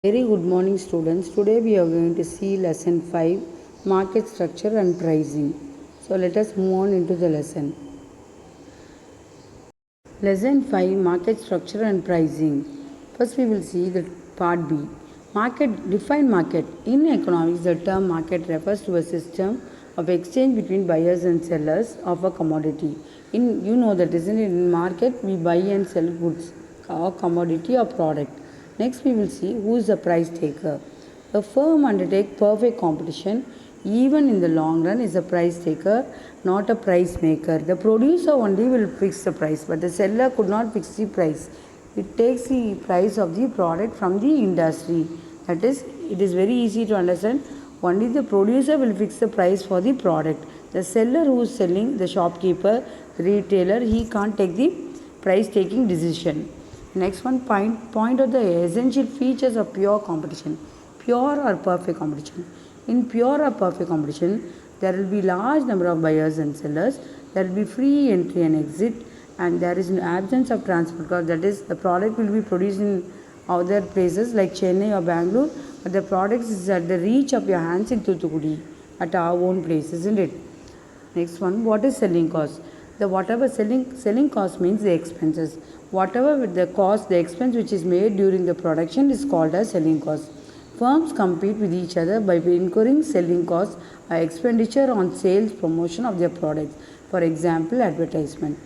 Very good morning students. Today we are going to see lesson 5, market structure and pricing. So let us move on into the lesson. Lesson 5, market structure and pricing. First we will see the part B. Market, define market. In economics, the term market refers to a system of exchange between buyers and sellers of a commodity. You know that, isn't it? In market we buy and sell goods or commodity or product. Next we will see who is the price taker. A firm undertakes perfect competition even in the long run is a price taker, not a price maker. The producer only will fix the price, but the seller could not fix the price. It takes the price of the product from the industry. That is, it is very easy to understand. Only the producer will fix the price for the product. The seller who is selling, the shopkeeper, the retailer, he can't take the price taking decision. Next one, point out the essential features of pure competition. Pure or perfect competition. In pure or perfect competition, there will be large number of buyers and sellers. There will be free entry and exit, and there is an absence of transport cost. That is, the product will be produced in other places like Chennai or Bangalore, but the product is at the reach of your hands in Thuthukudi, at our own place, isn't it? Next one, what is selling cost? The whatever selling cost means the expenses. Whatever with the cost, the expense which is made during the production is called as selling cost. Firms compete with each other by incurring selling costs or expenditure on sales promotion of their products. For example, advertisement.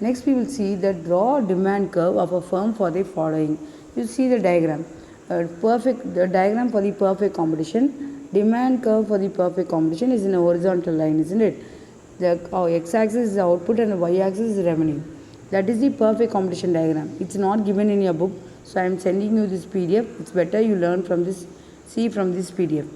Next, we will see the draw demand curve of a firm for the following. You see the diagram. The diagram for the perfect competition. Demand curve for the perfect competition is in a horizontal line, isn't it? The x-axis is the output and the y-axis is revenue. That is the perfect competition diagram. It's not given in your book, so I am sending you this PDF. It's better you learn from this, see from this PDF.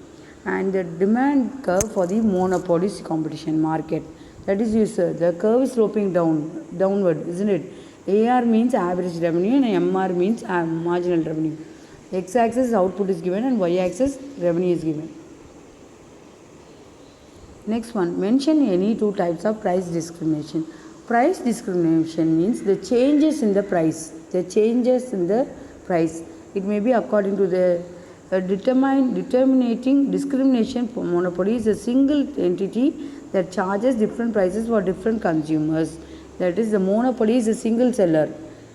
And the demand curve for the monopolist competition market. That is the curve is sloping downward, isn't it? AR means average revenue and MR means marginal revenue. X-axis output is given and Y-axis revenue is given. Next one, mention any two types of price discrimination. Price discrimination means the changes in the price. The changes in the price. It may be according to the determining discrimination monopoly is a single entity that charges different prices for different consumers. That is, the monopoly is a single seller.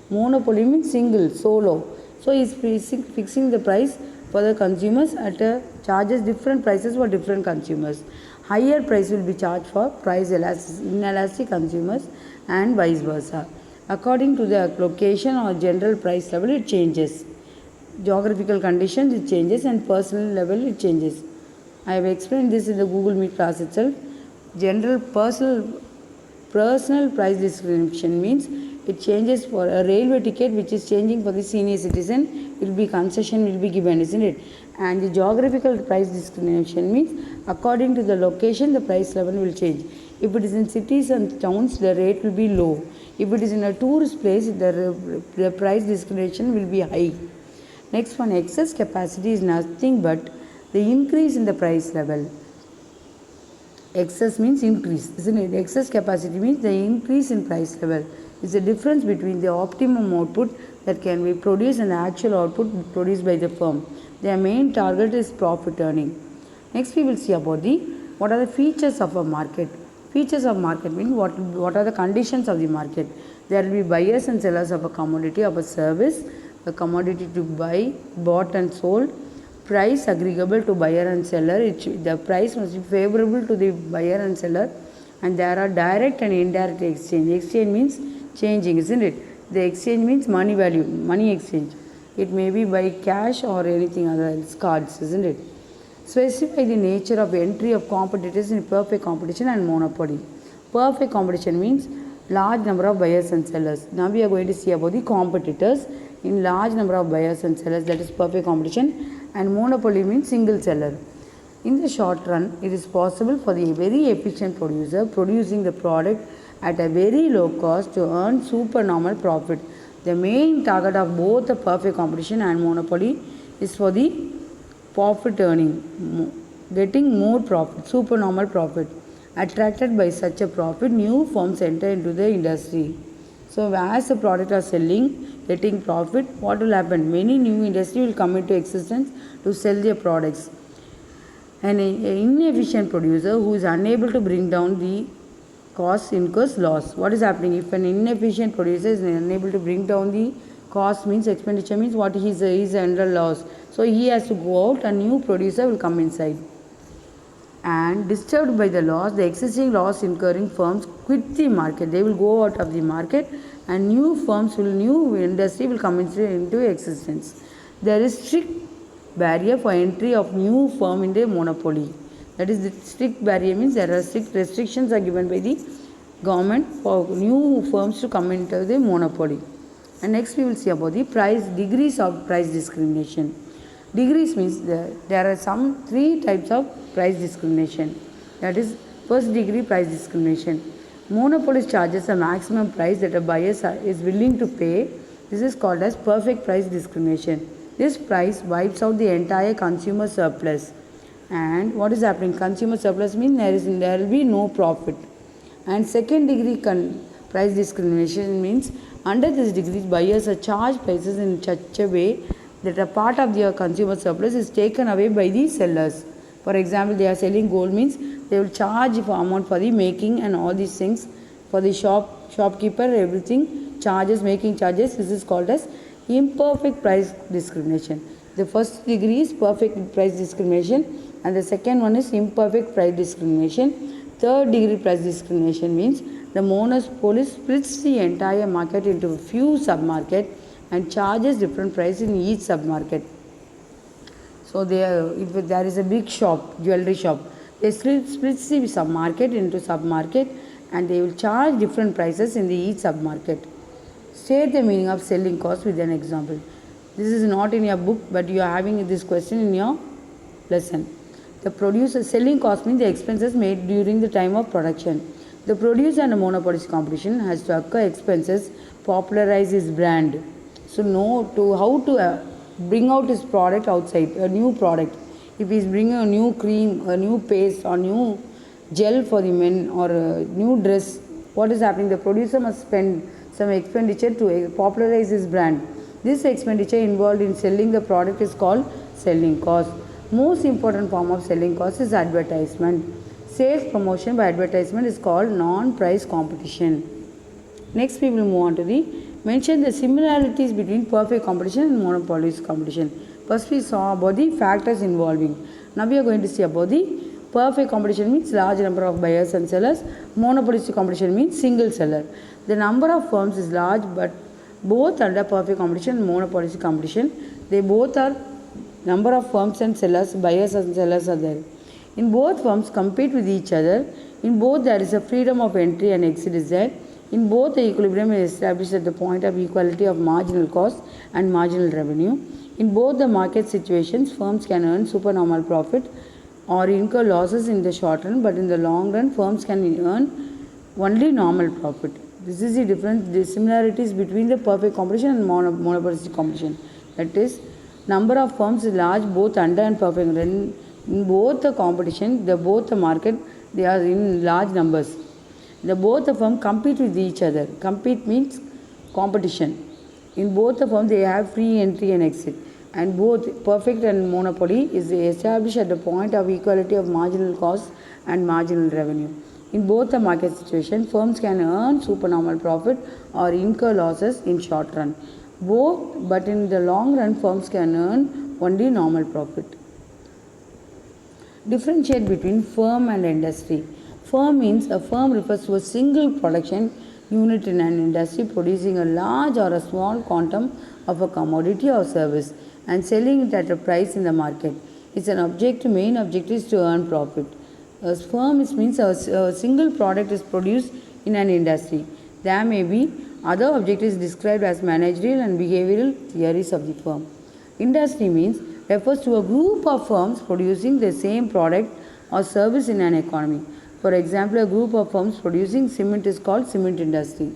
Monopoly means single, solo. So he is fixing the price for the consumers at charges different prices for different consumers. Higher price will be charged for price inelastic consumers and vice versa. According to the location or general price level, it changes. Geographical conditions, it changes, and personal level, it changes. I have explained this in the Google Meet class itself. General personal price discrimination means it changes for a railway ticket which is changing for the senior citizen, it will be concession will be given, isn't it? And the geographical price discrimination means according to the location the price level will change. If it is in cities and towns, the rate will be low. If it is in a tourist place, the price discrimination will be high. Next one, excess capacity is nothing but the increase in the price level. Excess means increase, isn't it? Excess capacity means the increase in price level. It's the difference between the optimum output that can be produced and the actual output produced by the firm. Their main target is profit earning. Next we will see about what are the features of a market. Features of market mean what are the conditions of the market. There will be buyers and sellers of a commodity, of a service, a commodity to buy, bought and sold. Price agreeable to buyer and seller. The price must be favorable to the buyer and seller, and there are direct and indirect exchange. Exchange means changing, isn't it? The exchange means money value, money exchange. It may be by cash or anything other, cards, isn't it? Specify the nature of entry of competitors in perfect competition and monopoly. Perfect competition means large number of buyers and sellers. Now we are going to see about the competitors in large number of buyers and sellers, that is perfect competition, and monopoly means single seller. In the short run, it is possible for the very efficient producer producing the product at a very low cost to earn supernormal profit. The main target of both the perfect competition and monopoly is for the profit earning, getting more profit, supernormal profit. Attracted by such a profit, new firms enter into the industry. So as the product are selling, getting profit, what will happen? Many new industry will come into existence to sell their products. An inefficient producer who is unable to bring down the cost incurs loss. What is happening? If an inefficient producer is unable to bring down the cost, means expenditure, means what he is under loss. So he has to go out, a new producer will come inside. And disturbed by the loss, the existing loss incurring firms quit the market. They will go out of the market, and new industry will come into existence. There is strict barrier for entry of new firm in the monopoly. That is, the strict barrier means there are strict restrictions are given by the government for new firms to come into the monopoly. And next we will see about the degrees of price discrimination. Degrees means there are some three types of price discrimination. That is, first degree price discrimination. Monopolist charges a maximum price that a buyer is willing to pay. This is called as perfect price discrimination. This price wipes out the entire consumer surplus. And what is happening? Consumer surplus means there will be no profit. And second degree price discrimination means under this degree, buyers are charged prices in such a way that a part of their consumer surplus is taken away by the sellers. For example, they are selling gold, means they will charge for amount for the making and all these things for the shopkeeper, everything charges, making charges. This is called as imperfect price discrimination. The first degree is perfect price discrimination, and the second one is imperfect price discrimination. Third degree price discrimination means the monopolist splits the entire market into a few sub-markets and charges different price in each sub-market. So if there is a big shop, jewelry shop, they split the sub-market into sub-market, and they will charge different prices in each sub-market. State the meaning of selling cost with an example. This is not in your book, but you are having this question in your lesson. The producer selling cost means the expenses made during the time of production. The producer and a monopolist competition has to occur expenses, popularize his brand. So how to bring out his product outside, a new product. If he is bringing a new cream, a new paste, or new gel for the men, or a new dress, what is happening? The producer must spend some expenditure to popularize his brand. This expenditure involved in selling the product is called selling cost. Most important form of selling cost is advertisement. Sales promotion by advertisement is called non-price competition. Next we will move on to mention the similarities between perfect competition and monopolist competition. First we saw about the factors involving. Now we are going to see about the perfect competition means large number of buyers and sellers. Monopolistic competition means single seller. The number of firms is large, but both under perfect competition and monopolistic competition, they both are number of firms and sellers, buyers and sellers are there. In both firms compete with each other. In both there is a freedom of entry and exit is there. In both the equilibrium is established at the point of equality of marginal cost and marginal revenue. In both the market situations, firms can earn supernormal profit or incur losses in the short run, but in the long run, firms can earn only normal profit. This is the difference, the similarities between the perfect competition and monopolistic competition. That is, number of firms is large both under and perfect. In both the competition, both the market, they are in large numbers. Both the firms compete with each other. Compete means competition. In both the firms, they have free entry and exit. And both perfect and monopoly is established at the point of equality of marginal cost and marginal revenue. In both the market situation, firms can earn supernormal profit or incur losses in short run. But in the long run, firms can earn only normal profit. Differentiate between firm and industry. Firm means a firm refers to a single production unit in an industry producing a large or a small quantum of a commodity or service and selling it at a price in the market. Its main objective is to earn profit. A firm means a single product is produced in an industry. There may be other objectives described as managerial and behavioral theories of the firm. Industry means refers to a group of firms producing the same product or service in an economy. For example, a group of firms producing cement is called cement industry.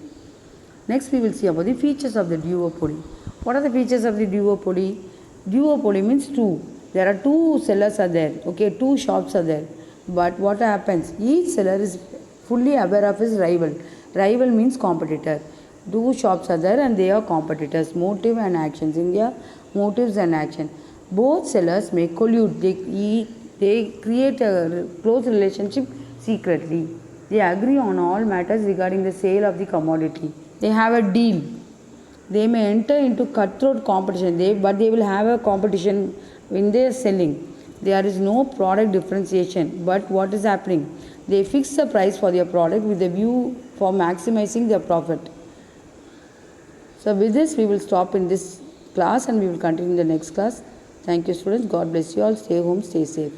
Next we will see about the features of the duopoly. What are the features of the duopoly? Duopoly means two. There are two sellers are there. Okay, two shops are there. But what happens? Each seller is fully aware of his rival. Rival means competitor. Two shops are there and they are competitors. Motive and actions. India, motives and action. Both sellers may collude. They create a close relationship secretly. They agree on all matters regarding the sale of the commodity. They have a deal. They may enter into cutthroat competition, but they will have a competition in their selling. There is no product differentiation, but what is happening? They fix the price for their product with a view for maximizing their profit. So with this, we will stop in this class and we will continue in the next class. Thank you, students. God bless you all. Stay home, stay safe.